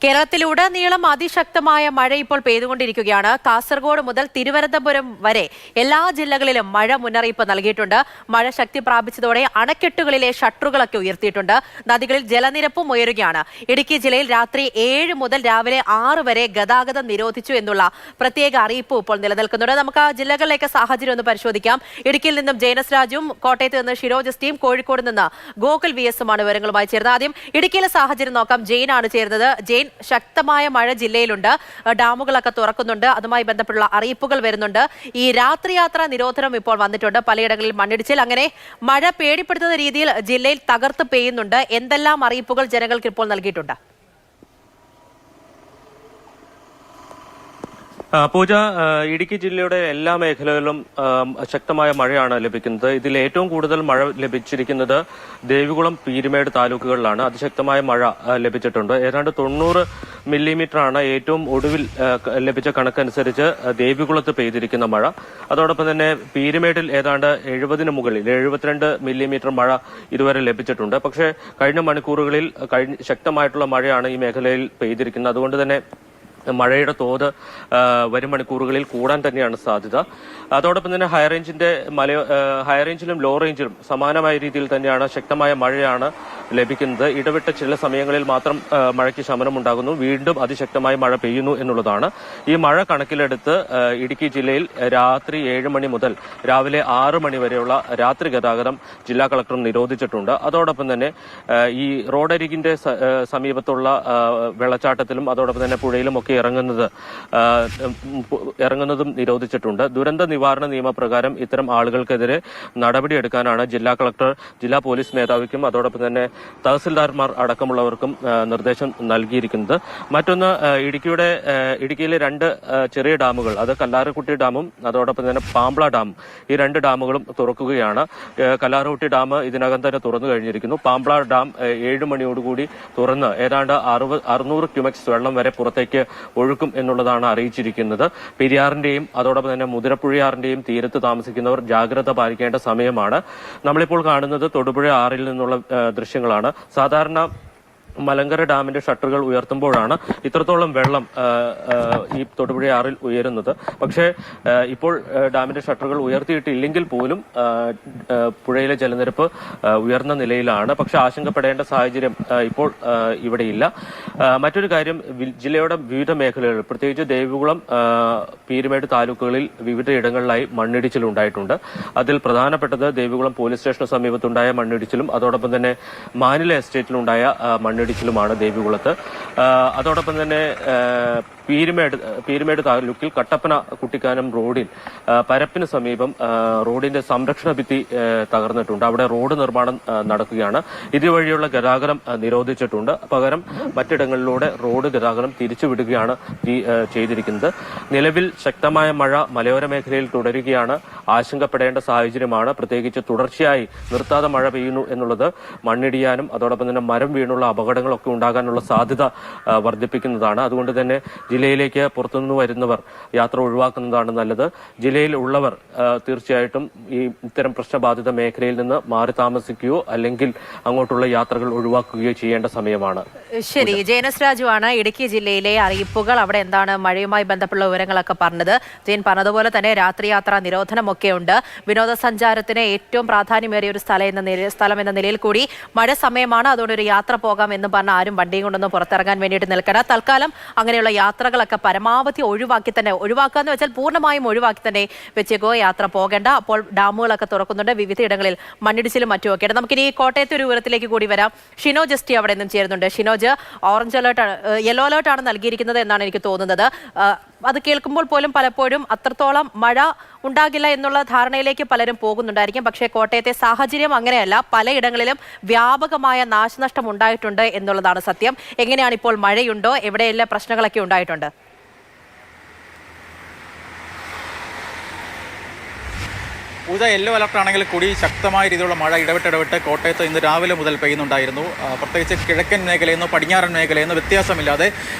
കേരളത്തിലുടനീളം അതിശക്തമായ മഴ ഇപ്പോൾ പെയ്തുകൊണ്ടിരിക്കുകയാണ്. കാസർഗോഡ് മുതൽ തിരുവനന്തപുരം വരെ എല്ലാ ജില്ലകളിലും മഴ മുന്നറിയിപ്പ് നൽകിയിട്ടുണ്ട്. മഴ ശക്തി പ്രാപിച്ചതോടെ അണക്കെട്ടുകളിലെ ഷട്ടറുകളൊക്കെ ഉയർത്തിയിട്ടുണ്ട്. നദികളിൽ ജലനിരപ്പും ഉയരുകയാണ്. ഇടുക്കി ജില്ലയിൽ രാത്രി 7 മുതൽ രാവിലെ 6 വരെ ഗതാഗതം നിരോധിച്ചു എന്നുള്ള പ്രത്യേക അറിയിപ്പ് ഇപ്പോൾ നിലനിൽക്കുന്നുണ്ട്. നമുക്ക് ആ ജില്ലകളിലേക്ക് സാഹചര്യം ഒന്ന് പരിശോധിക്കാം. ഇടുക്കിയിൽ നിന്നും ജെയിനസ് രാജും, കോട്ടയത്ത് നിന്ന് ഷിനോജ് എസ് ടിയും, കോഴിക്കോട് നിന്ന് ഗോകുൽ വി എസുമാണ് വിവരങ്ങളുമായി ചേർന്നത്. ആദ്യം ഇടുക്കിയിലെ സാഹചര്യം നോക്കാം. ജെയിനാണ് ചേരുന്നത്. ജെയിൻ, ശക്തമായ മഴ ജില്ലയിലുണ്ട്. ഡാമുകളൊക്കെ തുറക്കുന്നുണ്ട്. അതുമായി ബന്ധപ്പെട്ടുള്ള അറിയിപ്പുകൾ വരുന്നുണ്ട്. ഈ രാത്രിയാത്രാ നിരോധനം ഇപ്പോൾ വന്നിട്ടുണ്ട്. പലയിടങ്ങളിൽ മണ്ണിടിച്ചിൽ, അങ്ങനെ മഴ പേടിപ്പെടുത്തുന്ന രീതിയിൽ ജില്ലയിൽ തകർത്ത് പെയ്യുന്നുണ്ട്. എന്തെല്ലാം അറിയിപ്പുകൾ ജനങ്ങൾക്ക് ഇപ്പോൾ നൽകിയിട്ടുണ്ട്? പൂജ, ഇടുക്കി ജില്ലയുടെ എല്ലാ മേഖലകളിലും ശക്തമായ മഴയാണ് ലഭിക്കുന്നത്. ഇതിൽ ഏറ്റവും കൂടുതൽ മഴ ലഭിച്ചിരിക്കുന്നത് ദേവികുളം, പീരുമേട് താലൂക്കുകളിലാണ്. അതിശക്തമായ മഴ ലഭിച്ചിട്ടുണ്ട്. ഏതാണ്ട് 90 മില്ലിമീറ്ററാണ് ഏറ്റവും ഒടുവിൽ ലഭിച്ച കണക്കനുസരിച്ച് ദേവികുളത്ത് പെയ്തിരിക്കുന്ന മഴ. അതോടൊപ്പം തന്നെ പീരുമേടിൽ ഏതാണ്ട് 70 മുകളിൽ 72 മില്ലിമീറ്റർ മഴ ഇതുവരെ ലഭിച്ചിട്ടുണ്ട്. പക്ഷേ കഴിഞ്ഞ മണിക്കൂറുകളിൽ ശക്തമായിട്ടുള്ള മഴയാണ് ഈ മേഖലയിൽ പെയ്തിരിക്കുന്നത്. അതുകൊണ്ട് തന്നെ മഴയുടെ തോത് വരും മണിക്കൂറുകളിൽ കൂടാൻ തന്നെയാണ് സാധ്യത. അതോടൊപ്പം തന്നെ ഹൈറേഞ്ചിലും ലോ റേഞ്ചിലും സമാനമായ രീതിയിൽ തന്നെയാണ് ശക്തമായ മഴയാണ് ലഭിക്കുന്നത്. ഇടവിട്ട ചില സമയങ്ങളിൽ മാത്രം മഴയ്ക്ക് ശമനമുണ്ടാകുന്നു, വീണ്ടും അതിശക്തമായ മഴ പെയ്യുന്നു എന്നുള്ളതാണ്. ഈ മഴ കണക്കിലെടുത്ത് ഇടുക്കി ജില്ലയിൽ രാത്രി 7 മണി മുതൽ രാവിലെ 6 മണി വരെയുള്ള രാത്രി ഗതാഗതം ജില്ലാ കളക്ടർ നിരോധിച്ചിട്ടുണ്ട്. അതോടൊപ്പം തന്നെ ഈ റോഡരികിന്റെ സമീപത്തുള്ള വെള്ളച്ചാട്ടത്തിലും അതോടൊപ്പം തന്നെ പുഴയിലും ഒക്കെ ഇറങ്ങുന്നതും നിരോധിച്ചിട്ടുണ്ട്. ദുരന്ത നിവാരണ നിയമപ്രകാരം ഇത്തരം ആളുകൾക്കെതിരെ നടപടിയെടുക്കാനാണ് ജില്ലാ കളക്ടർ ജില്ലാ പോലീസ് മേധാവിക്കും അതോടൊപ്പം തന്നെ തഹസിൽദാർമാർ അടക്കമുള്ളവർക്കും നിർദ്ദേശം നൽകിയിരിക്കുന്നത്. മറ്റൊന്ന്, ഇടുക്കിയിലെ 2 ചെറിയ ഡാമുകൾ, അത് കല്ലാരക്കുട്ടി ഡാമും അതോടൊപ്പം തന്നെ പാമ്പ്ള ഡാമും, ഈ 2 ഡാമുകളും തുറക്കുകയാണ്. കല്ലാരക്കുട്ടി ഡാം ഇതിനകം തന്നെ തുറന്നു കഴിഞ്ഞിരിക്കുന്നു. പാമ്പ്ള ഡാം 7 മണിയോടുകൂടി തുറന്ന് ഏതാണ്ട് 600 ക്യുമെക്സ് വെള്ളം വരെ പുറത്തേക്ക് ഒഴുക്കും എന്നുള്ളതാണ് അറിയിച്ചിരിക്കുന്നത്. പെരിയാറിന്റെയും അതോടൊപ്പം തന്നെ മുതിരപ്പുഴയാറിന്റെയും തീരത്ത് താമസിക്കുന്നവർ ജാഗ്രത പാലിക്കേണ്ട സമയമാണ്. നമ്മളിപ്പോൾ കാണുന്നത് തൊടുപുഴ ആറിൽ നിന്നുള്ള ദൃശ്യങ്ങളാണ്. സാധാരണ മലങ്കര ഡാമിന്റെ ഷട്ടറുകൾ ഉയർത്തുമ്പോഴാണ് ഇത്രത്തോളം വെള്ളം ഈ തൊടുപുഴയാറിൽ ഉയരുന്നത്. പക്ഷേ ഇപ്പോൾ ഡാമിന്റെ ഷട്ടറുകൾ ഉയർത്തിയിട്ടില്ലെങ്കിൽ പോലും പുഴയിലെ ജലനിരപ്പ് ഉയർന്ന നിലയിലാണ്. പക്ഷെ ആശങ്കപ്പെടേണ്ട സാഹചര്യം ഇപ്പോൾ ഇവിടെയില്ല. മറ്റൊരു കാര്യം, ജില്ലയുടെ വിവിധ മേഖലകളിൽ പ്രത്യേകിച്ച് ദേവികുളം, പീരുമേട് താലൂക്കുകളിൽ വിവിധ ഇടങ്ങളിലായി മണ്ണിടിച്ചിലുണ്ടായിട്ടുണ്ട്. അതിൽ പ്രധാനപ്പെട്ടത് ദേവികുളം പോലീസ് സ്റ്റേഷന് സമീപത്തുണ്ടായ മണ്ണിടിച്ചിലും അതോടൊപ്പം തന്നെ മാനില എസ്റ്റേറ്റിലുണ്ടായ മണ്ണിടിച്ചിലുമാണ് ദേവികുളത്ത്. അതോടൊപ്പം തന്നെ പീരുമേട് താലൂക്കിൽ കട്ടപ്പന കുട്ടിക്കാനം റോഡിൽ പരപ്പിന് സമീപം റോഡിന്റെ സംരക്ഷണ ഭിത്തി തകർന്നിട്ടുണ്ട്. അവിടെ റോഡ് നിർമ്മാണം നടക്കുകയാണ്. ഇതുവഴിയുള്ള ഗതാഗതം നിരോധിച്ചിട്ടുണ്ട്. പകരം മറ്റിടങ്ങളിലൂടെ റോഡ് ഗതാഗതം തിരിച്ചുവിടുകയാണ് ചെയ്തിരിക്കുന്നത്. നിലവിൽ ശക്തമായ മഴ മലയോര മേഖലയിൽ തുടരുകയാണ്. ആശങ്കപ്പെടേണ്ട സാഹചര്യമാണ്. പ്രത്യേകിച്ച് തുടർച്ചയായി നിർത്താതെ മഴ പെയ്യുന്നു എന്നുള്ളത് മണ്ണിടിയാനും അതോടൊപ്പം തന്നെ മരം വീണുള്ള അപകടങ്ങളൊക്കെ ഉണ്ടാകാനുള്ള സാധ്യത വർദ്ധിപ്പിക്കുന്നതാണ്. അതുകൊണ്ട് തന്നെ ജില്ലയിലേക്ക് പുറത്തുനിന്ന് വരുന്നവർ യാത്ര ഒഴിവാക്കുന്നതാണ് നല്ലത്. ജില്ലയിൽ ഉള്ളവർ തീർച്ചയായിട്ടും ഈ ഇത്തരം പ്രശ്നബാധിത മേഖലയിൽ നിന്ന് മാറി താമസിക്കുകയോ അല്ലെങ്കിൽ അങ്ങോട്ടുള്ള യാത്രകൾ ഒഴിവാക്കുകയോ ചെയ്യേണ്ട സമയമാണ്. ശരി, ജെയിനസ് രാജുവാണ് ഇടുക്കി ജില്ലയിലെ അറിയിപ്പുകൾ, അവിടെ എന്താണ് മഴയുമായി ബന്ധപ്പെട്ട വിവരങ്ങളൊക്കെ പറഞ്ഞത്. ജെയിൻ പറഞ്ഞതുപോലെ തന്നെ രാത്രിയാത്രാ നിരോധനമൊക്കെ ഉണ്ട്. വിനോദസഞ്ചാരത്തിന് ഏറ്റവും പ്രാധാന്യമേറിയ ഒരു സ്ഥലം എന്ന നിലയിൽ കൂടി മഴ സമയമാണ്. അതുകൊണ്ട് ഒരു യാത്ര പോകാം എന്ന് പറഞ്ഞ ആരും വണ്ടിയും കൊണ്ടൊന്ന് പുറത്തിറങ്ങാൻ വേണ്ടിയിട്ട് നിൽക്കണം. തൽക്കാലം അങ്ങനെയുള്ള യാത്രകളൊക്കെ പരമാവധി ഒഴിവാക്കുക എന്ന് വെച്ചാൽ പൂർണ്ണമായും ഒഴിവാക്കി തന്നെ വെച്ചേക്കോ. യാത്ര പോകേണ്ട. അപ്പോൾ ഡാമുകളൊക്കെ തുറക്കുന്നുണ്ട്. വിവിധ ഇടങ്ങളിൽ മണ്ണിടിച്ചിലും മറ്റുമൊക്കെയാണ്. നമുക്കിനി കോട്ടയത്തെ ഒരു വിവരത്തിലേക്ക് കൂടി വരാം. ഷിനോജ് എസ് ടി അവിടെ നിന്നും ചേരുന്നുണ്ട്. ഷിനോജ്, ഓറഞ്ച് അലേർട്ട്, യെല്ലോ അലേർട്ടാണ് നൽകിയിരിക്കുന്നത് എന്നാണ് എനിക്ക് തോന്നുന്നത്. അത് കേൾക്കുമ്പോൾ പോലും പലപ്പോഴും അത്രത്തോളം മഴ ഉണ്ടാകില്ല എന്നുള്ള ധാരണയിലേക്ക് പലരും പോകുന്നുണ്ടായിരിക്കും. പക്ഷേ കോട്ടയത്തെ സാഹചര്യം അങ്ങനെയല്ല. പലയിടങ്ങളിലും വ്യാപകമായ നാശനഷ്ടം ഉണ്ടായിട്ടുണ്ട് എന്നുള്ളതാണ് സത്യം. എങ്ങനെയാണ് ഇപ്പോൾ? മഴയുണ്ടോ? എവിടെയെല്ലാം പ്രശ്നങ്ങളൊക്കെ ഉണ്ടായിട്ടുണ്ട്? പൂജ, യെല്ലോ അലർട്ടാണെങ്കിൽ കൂടി ശക്തമായ രീതിയിലുള്ള മഴ ഇടവിട്ട് കോട്ടയത്ത് ഇന്ന് രാവിലെ മുതൽ പെയ്യുന്നുണ്ടായിരുന്നു. പ്രത്യേകിച്ച് കിഴക്കൻ മേഖലയെന്നോ പടിഞ്ഞാറൻ മേഖലയെന്നോ വ്യത്യാസമില്ലാതെ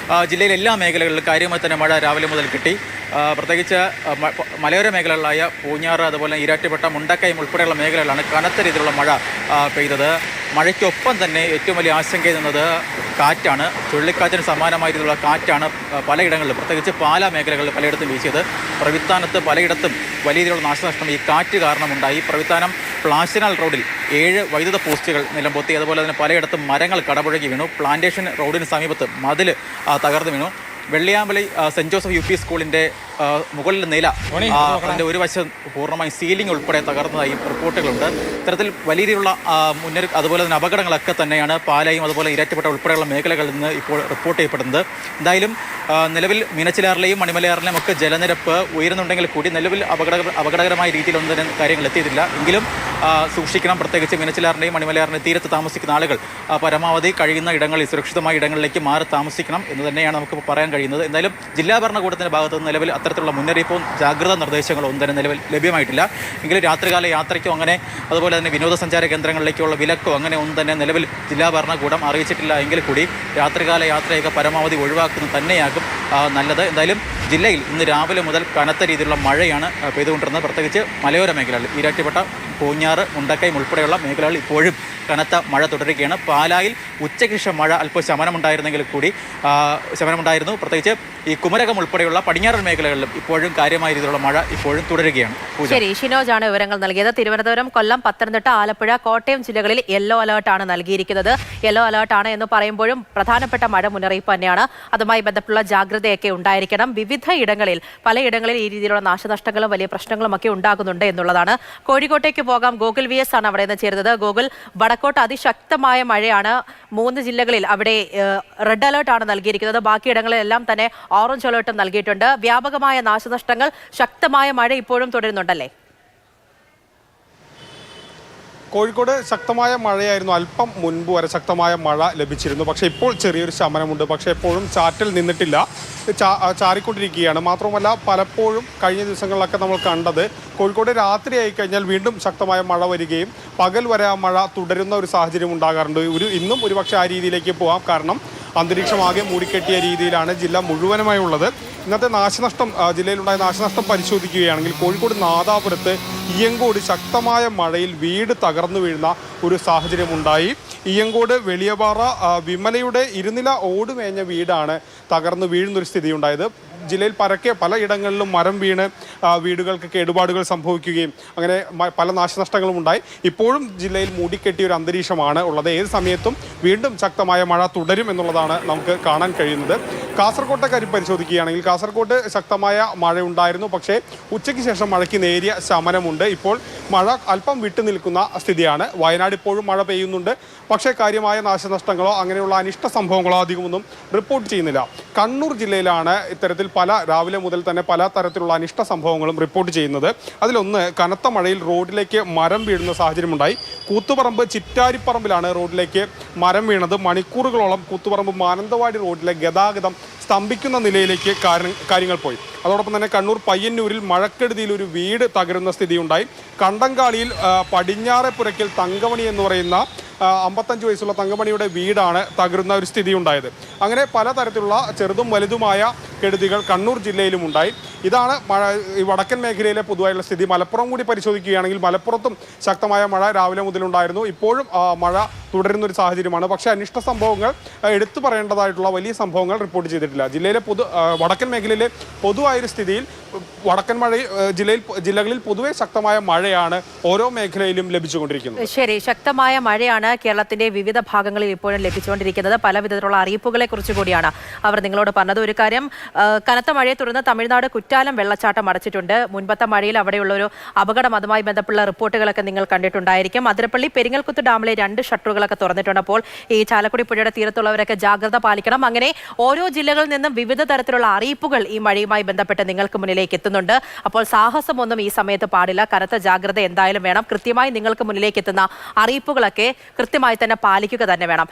ജില്ലയിലെ എല്ലാ മേഖലകളിലും കാര്യമായി തന്നെ മഴ രാവിലെ മുതൽ കിട്ടി. പ്രത്യേകിച്ച് മലയോര മേഖലകളായ പൂഞ്ഞാറ്, അതുപോലെ ഈരാറ്റുപേട്ട, മുണ്ടക്കയം ഉൾപ്പെടെയുള്ള മേഖലകളിലാണ് കനത്ത രീതിയിലുള്ള മഴ പെയ്തത്. മഴയ്ക്കൊപ്പം തന്നെ ഏറ്റവും വലിയ ആശങ്ക എന്നത് കാറ്റാണ്. ചുഴലിക്കാറ്റിന് സമാനമായ രീതിയിലുള്ള കാറ്റാണ് പലയിടങ്ങളിലും, പ്രത്യേകിച്ച് പാലാ മേഖലകളിൽ പലയിടത്തും വീശിയത്. പ്രവിത്താനത്ത് പലയിടത്തും വലിയ രീതിയിലുള്ള നാശനഷ്ടം ഈ കാറ്റ് കാരണമുണ്ടായി. പ്രവിത്താനം പ്ലാശനാൽ റോഡിൽ 7 വൈദ്യുത പോസ്റ്റുകൾ നിലംപൊത്തി. അതുപോലെ തന്നെ പലയിടത്തും മരങ്ങൾ കടപുഴകി വീണു. പ്ലാന്റേഷൻ റോഡിന് സമീപത്ത് മതിൽ തകർന്നു വീണു. വെള്ളിയാമ്പളി സെന്റ് ജോസഫ് യു പി സ്കൂളിൻ്റെ മുകളിലെ നില, അതിൻ്റെ ഒരു വശം പൂർണ്ണമായി സീലിംഗ് ഉൾപ്പെടെ തകർന്നതായി റിപ്പോർട്ടുകളുണ്ട്. ഇത്തരത്തിൽ വലിയ രീതിയിലുള്ള മുന്നറിയിപ്പ്, അതുപോലെ തന്നെ അപകടങ്ങളൊക്കെ തന്നെയാണ് പാലായും അതുപോലെ ഇരറ്റപ്പെട്ട ഉൾപ്പെടെയുള്ള മേഖലകളിൽ നിന്ന് ഇപ്പോൾ റിപ്പോർട്ട് ചെയ്യപ്പെടുന്നത്. എന്തായാലും നിലവിൽ മീനച്ചിലാറിലെയും മണിമലയാറിലെയും ഒക്കെ ജലനിരപ്പ് ഉയരുന്നുണ്ടെങ്കിൽ കൂടി നിലവിൽ അപകടകരമായ രീതിയിലൊന്നും തന്നെ കാര്യങ്ങൾ എത്തിയിട്ടില്ല. എങ്കിലും സൂക്ഷിക്കണം. പ്രത്യേകിച്ച് മീനച്ചിലാറിൻ്റെയും മണിമലയാറിൻ്റെ തീരത്ത് താമസിക്കുന്ന ആളുകൾ പരമാവധി കഴിയുന്ന ഇടങ്ങളിൽ, സുരക്ഷിതമായ ഇടങ്ങളിലേക്ക് മാറി താമസിക്കണം എന്ന് തന്നെയാണ് നമുക്ക് പറയാൻ കഴിയുന്നത്. എന്തായാലും ജില്ലാ ഭരണകൂടത്തിൻ്റെ ഭാഗത്ത് നിന്ന് നിലവിൽ അത്തരത്തിലുള്ള മുന്നറിയിപ്പും ജാഗ്രതാ നിർദ്ദേശങ്ങളോ ഒന്നും തന്നെ നിലവിൽ ലഭ്യമായിട്ടില്ല. എങ്കിലും രാത്രികാല യാത്രയ്ക്കോ അങ്ങനെ അതുപോലെ തന്നെ വിനോദസഞ്ചാര കേന്ദ്രങ്ങളിലേക്കുള്ള വിലക്കോ അങ്ങനെ ഒന്നും തന്നെ നിലവിൽ ജില്ലാ ഭരണകൂടം അറിയിച്ചിട്ടില്ല. എങ്കിൽ കൂടി രാത്രികാല യാത്രയൊക്കെ പരമാവധി ഒഴിവാക്കുന്നത് തന്നെയാകും നല്ലത്. എന്തായാലും ജില്ലയിൽ ഇന്ന് രാവിലെ മുതൽ കനത്ത രീതിയിലുള്ള മഴയാണ് പെയ്തുകൊണ്ടിരുന്നത്. പ്രത്യേകിച്ച് മലയോര മേഖലകളിൽ ഈരാറ്റുപേട്ട, പൂഞ്ഞാറ്, മുണ്ടക്കയം ഉൾപ്പെടെയുള്ള മേഖലകളിൽ ഇപ്പോഴും കനത്ത മഴ തുടരുകയാണ്. പാലായിൽ ഉച്ചയ്ക്ക് ശേഷം മഴ അല്പം ശമനമുണ്ടായിരുന്നെങ്കിൽ കൂടി ശമനമുണ്ടായിരുന്നു. പ്രത്യേകിച്ച് ഈ കുമരകം ഉൾപ്പെടെയുള്ള പടിഞ്ഞാറൻ മേഖലകളിലും ഇപ്പോഴും കാര്യമായ രീതിയിലുള്ള മഴ ഇപ്പോഴും തുടരുകയാണ്. ശരി, ഷിനോജാണ് വിവരങ്ങൾ നൽകിയത്. തിരുവനന്തപുരം, കൊല്ലം, പത്തനംതിട്ട, ആലപ്പുഴ, കോട്ടയം ജില്ലകളിൽ യെല്ലോ അലേർട്ടാണ് നൽകിയിരിക്കുന്നത്. യെല്ലോ അലേർട്ടാണ് എന്ന് പറയുമ്പോഴും പ്രധാനപ്പെട്ട മഴ മുന്നറിയിപ്പ് തന്നെയാണ്. അതുമായി ബന്ധപ്പെട്ടുള്ള ജാഗ്രതയൊക്കെ ഉണ്ടായിരിക്കണം. വിവിധ ഇടങ്ങളിൽ, പലയിടങ്ങളിൽ ഈ രീതിയിലുള്ള നാശനഷ്ടങ്ങളും വലിയ പ്രശ്നങ്ങളും ഒക്കെ ഉണ്ടാകുന്നുണ്ട് എന്നുള്ളതാണ്. കോഴിക്കോട്ടേക്ക് പോകാം. ഗോകുൽ VS ആണ് അവിടെ നിന്ന് ചേരുന്നത്. ഗോകുൽ, വടക്കോട്ട് അതിശക്തമായ മഴയാണ്. 3 ജില്ലകളിൽ അവിടെ റെഡ് അലേർട്ടാണ് നൽകിയിരിക്കുന്നത്. ബാക്കിയിടങ്ങളിലെല്ലാം തന്നെ ഓറഞ്ച് അലേർട്ടും നൽകിയിട്ടുണ്ട്. വ്യാപകമായ നാശനഷ്ടങ്ങൾ, ശക്തമായ മഴ ഇപ്പോഴും തുടരുന്നുണ്ടല്ലേ? കോഴിക്കോട് ശക്തമായ മഴയായിരുന്നു. അല്പം മുൻപ് വരെ ശക്തമായ മഴ ലഭിച്ചിരുന്നു. പക്ഷേ ഇപ്പോൾ ചെറിയൊരു ശമനമുണ്ട്. പക്ഷേ എപ്പോഴും ചാറ്റൽ നിന്നിട്ടില്ല, ചാറിക്കൊണ്ടിരിക്കുകയാണ്. മാത്രമല്ല പലപ്പോഴും കഴിഞ്ഞ ദിവസങ്ങളിലൊക്കെ നമ്മൾ കണ്ടത് കോഴിക്കോട് രാത്രിയായി കഴിഞ്ഞാൽ വീണ്ടും ശക്തമായ മഴ വരികയും പകൽ വരെ ആ മഴ തുടരുന്ന ഒരു സാഹചര്യം ഉണ്ടാകാറുണ്ട്. ഇന്നും ഒരുപക്ഷെ ആ രീതിയിലേക്ക് പോകാം. കാരണം അന്തരീക്ഷമാകെ മൂടിക്കെട്ടിയ രീതിയിലാണ് ജില്ല മുഴുവനുമായി ഉള്ളത്. ഇന്നത്തെ നാശനഷ്ടം, ജില്ലയിലുണ്ടായ നാശനഷ്ടം പരിശോധിക്കുകയാണെങ്കിൽ കോഴിക്കോട് നാദാപുരത്ത് ഇയ്യങ്കോട് ശക്തമായ മഴയിൽ വീട് തകർന്നു വീഴുന്ന ഒരു സാഹചര്യമുണ്ടായി. ഇയ്യങ്കോട് വെളിയപാറ വിമലയുടെ 2 നില ഓടുമേഞ്ഞ വീടാണ് തകർന്നു വീഴുന്നൊരു സ്ഥിതിയുണ്ടായത്. ജില്ലയിൽ പലയിടങ്ങളിലും മരം വീണ് വീടുകൾക്ക് കേടുപാടുകൾ സംഭവിക്കുകയും അങ്ങനെ പല നാശനഷ്ടങ്ങളും ഉണ്ടായി. ഇപ്പോഴും ജില്ലയിൽ മൂടിക്കെട്ടിയ ഒരു അന്തരീക്ഷമാണ് ഉള്ളത്. ഏത് സമയത്തും വീണ്ടും ശക്തമായ മഴ തുടരും എന്നുള്ളതാണ് നമുക്ക് കാണാൻ കഴിയുന്നത്. കാസർകോട്ടെ കാര്യം പരിശോധിക്കുകയാണെങ്കിൽ കാസർകോട്ട് ശക്തമായ മഴ ഉണ്ടായിരുന്നു. പക്ഷേ ഉച്ചയ്ക്ക് ശേഷം മഴയ്ക്ക് നേരിയ ശമനമുണ്ട്. ഇപ്പോൾ മഴ അല്പം വിട്ടു നിൽക്കുന്ന സ്ഥിതിയാണ്. വയനാട് ഇപ്പോഴും മഴ പെയ്യുന്നുണ്ട്. പക്ഷേ കാര്യമായ നാശനഷ്ടങ്ങളോ അങ്ങനെയുള്ള അനിഷ്ട സംഭവങ്ങളോ അധികമൊന്നും റിപ്പോർട്ട് ചെയ്യുന്നില്ല. കണ്ണൂർ ജില്ലയിലാണ് ഇത്തരത്തിൽ രാവിലെ മുതൽ തന്നെ പല തരത്തിലുള്ള അനിഷ്ട സംഭവങ്ങളും റിപ്പോർട്ട് ചെയ്യുന്നത്. അതിലൊന്ന്, കനത്ത മഴയിൽ റോഡിലേക്ക് മരം വീഴുന്ന സാഹചര്യമുണ്ടായി. കൂത്തുപറമ്പ് ചിറ്റാരിപ്പറമ്പിലാണ് റോഡിലേക്ക് മരം വീണത്. മണിക്കൂറുകളോളം കൂത്തുപറമ്പ് മാനന്തവാടി റോഡിലെ ഗതാഗതം സ്തംഭിക്കുന്ന നിലയിലേക്ക് കാര്യങ്ങൾ പോയി. അതോടൊപ്പം തന്നെ കണ്ണൂർ പയ്യന്നൂരിൽ മഴക്കെടുതിയിൽ ഒരു വീട് തകരുന്ന സ്ഥിതിയുണ്ടായി. കണ്ടങ്കാളിയിൽ പടിഞ്ഞാറേപ്പുരയ്ക്കൽ തങ്കമണി എന്ന് പറയുന്ന 55 വയസ്സുള്ള തങ്കമണിയുടെ വീടാണ് തകരുന്ന ഒരു സ്ഥിതി ഉണ്ടായത്. അങ്ങനെ പലതരത്തിലുള്ള ചെറുതും വലുതുമായ കെടുതികൾ കണ്ണൂർ ജില്ലയിലും ഉണ്ടായി. ഇതാണ് ഈ വടക്കൻ മേഖലയിലെ പൊതുവായുള്ള സ്ഥിതി. മലപ്പുറം കൂടി പരിശോധിക്കുകയാണെങ്കിൽ മലപ്പുറത്തും ശക്തമായ മഴ രാവിലെ മുതലുണ്ടായിരുന്നു. ഇപ്പോഴും മഴ തുടരുന്നൊരു സാഹചര്യമാണ്. പക്ഷേ അനിഷ്ട സംഭവങ്ങൾ, എടുത്തു പറയേണ്ടതായിട്ടുള്ള വലിയ സംഭവങ്ങൾ റിപ്പോർട്ട് ചെയ്തിട്ടില്ല. ജില്ലയിലെ വടക്കൻ മേഖലയിലെ പൊതുവായൊരു സ്ഥിതിയിൽ ജില്ലകളിൽ പൊതുവെ ശക്തമായ മഴയാണ് ഓരോ മേഖലയിലും ലഭിച്ചുകൊണ്ടിരിക്കുന്നത്. ശരി, ശക്തമായ മഴയാണ് കേരളത്തിന്റെ വിവിധ ഭാഗങ്ങളിൽ ഇപ്പോഴും ലഭിച്ചുകൊണ്ടിരിക്കുന്നത്. പല വിധത്തിലുള്ള അറിയിപ്പുകളെ കുറിച്ച് കൂടിയാണ് അവർ നിങ്ങളോട് പറഞ്ഞത്. ഒരു കാര്യം, കനത്ത മഴയെ തുടർന്ന് തമിഴ്നാട് കുറ്റാലം വെള്ളച്ചാട്ടം അടച്ചിട്ടുണ്ട്. മുൻപത്തെ മഴയിൽ അവിടെയുള്ള ഒരു അപകടം, അതുമായി ബന്ധപ്പെട്ട റിപ്പോർട്ടുകളൊക്കെ നിങ്ങൾ കണ്ടിട്ടുണ്ടായിരിക്കും. അതിരപ്പള്ളി പെരിങ്ങൽകുത്ത് ഡാമിലെ 2 ഷട്ടറുകളൊക്കെ തുറന്നിട്ടുണ്ട്. അപ്പോൾ ഈ ചാലക്കുടി പുഴയുടെ തീരത്തുള്ളവരൊക്കെ ജാഗ്രത പാലിക്കണം. അങ്ങനെ ഓരോ ജില്ലകളിൽ നിന്നും വിവിധ തരത്തിലുള്ള അറിയിപ്പുകൾ ഈ മഴയുമായി ബന്ധപ്പെട്ട് നിങ്ങൾക്ക് മുന്നിലേക്ക് എത്തുന്നുണ്ട്. അപ്പോൾ സാഹസമൊന്നും ഈ സമയത്ത് പാടില്ല. കനത്ത ജാഗ്രത എന്തായാലും വേണം. കൃത്യമായി നിങ്ങൾക്ക് മുന്നിലേക്ക് എത്തുന്ന അറിയിപ്പുകളൊക്കെ കൃത്യമായി തന്നെ പാലിക്കുക തന്നെ വേണം.